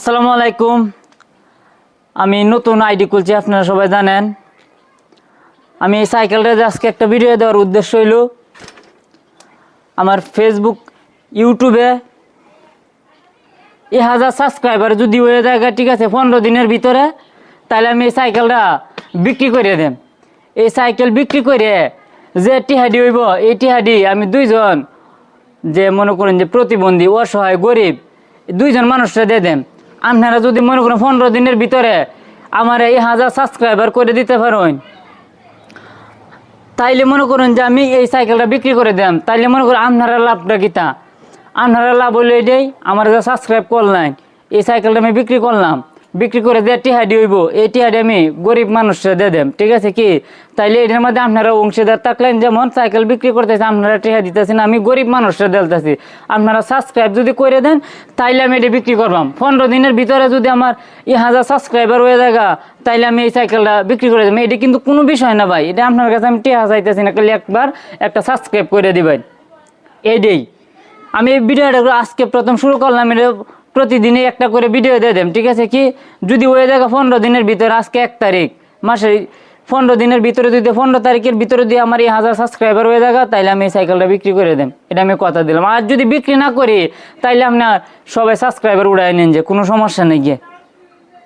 আসসালামু আলাইকুম। আমি নতুন আইডি খুলছি, আপনারা সবাই জানেন। আমি এই সাইকেলটা আজকে একটা ভিডিও দেওয়ার উদ্দেশ্য হইল আমার ফেসবুক ইউটিউবে 1000 সাবস্ক্রাইবার যদি হয়ে যায়, ঠিক আছে, 15 দিনের ভিতরে, তাহলে আমি এই সাইকেলটা বিক্রি করে দেব। এই সাইকেল বিক্রি করে যে টিহাডি হইব, এই টিহাডি আমি দুইজন, যে মনে করেন যে প্রতিবন্ধী, অসহায়, গরিব, দুইজন মানুষরা দিয়ে দেন। আপনারা যদি মনে করেন 15 দিনের ভিতরে আমার এই 1000 সাবস্ক্রাইবার করে দিতে পারেন, তাইলে মনে করেন যে আমি এই সাইকেলটা বিক্রি করে দিলাম। তাইলে মনে করেন আপনারা লাভটা কিতা, আপনারা লাভ হইলে এটাই, আমার যা সাবস্ক্রাইব করলেন, এই সাইকেলটা আমি বিক্রি করলাম, বিক্রি করে যে টিহাডি হইব, এই টিহাডি আমি গরিব মানুষরা দিয়ে দেম। ঠিক আছে কি? তাইলে এটার মধ্যে আপনারা অংশীদার থাকলেন। যেমন সাইকেল বিক্রি করতেছে, আপনারা টিহা দিতেছেন, আমি গরিব মানুষরা দিতেছি। আপনারা সাবস্ক্রাইব যদি করে দেন, তাইলে আমি এটা বিক্রি করবাম। 15 দিনের ভিতরে যদি আমার 1000 সাবস্ক্রাইবার হয়ে যায়, তাইলে আমি এই সাইকেলটা বিক্রি করে দেবো। এটা কিন্তু কোনো বিষয় না ভাই, এটা আপনার কাছে আমি টিহা চাইতেছি না, খালি একবার একটা সাবস্ক্রাইব করে দিবেন, এইটাই। আমি এই ভিডিওটা আজকে প্রথম শুরু করলাম, এটা প্রতিদিনই একটা করে ভিডিও দিয়ে দেব। ঠিক আছে কি? যদি হয়ে যায় 15 দিনের ভিতরে, আজকে 1 তারিখ মাসের, 15 দিনের ভিতরে যদি 15 তারিখের ভিতরে দিয়ে আমার এই 1000 সাবস্ক্রাইবার হয়ে যায়, তাইলে আমি এই সাইকেলটা বিক্রি করে দেব। এটা আমি কথা দিলাম। আর যদি বিক্রি না করি, তাইলে আপনার সবাই সাবস্ক্রাইবার উড়াই নেন, যে কোনো সমস্যা নেই গিয়ে।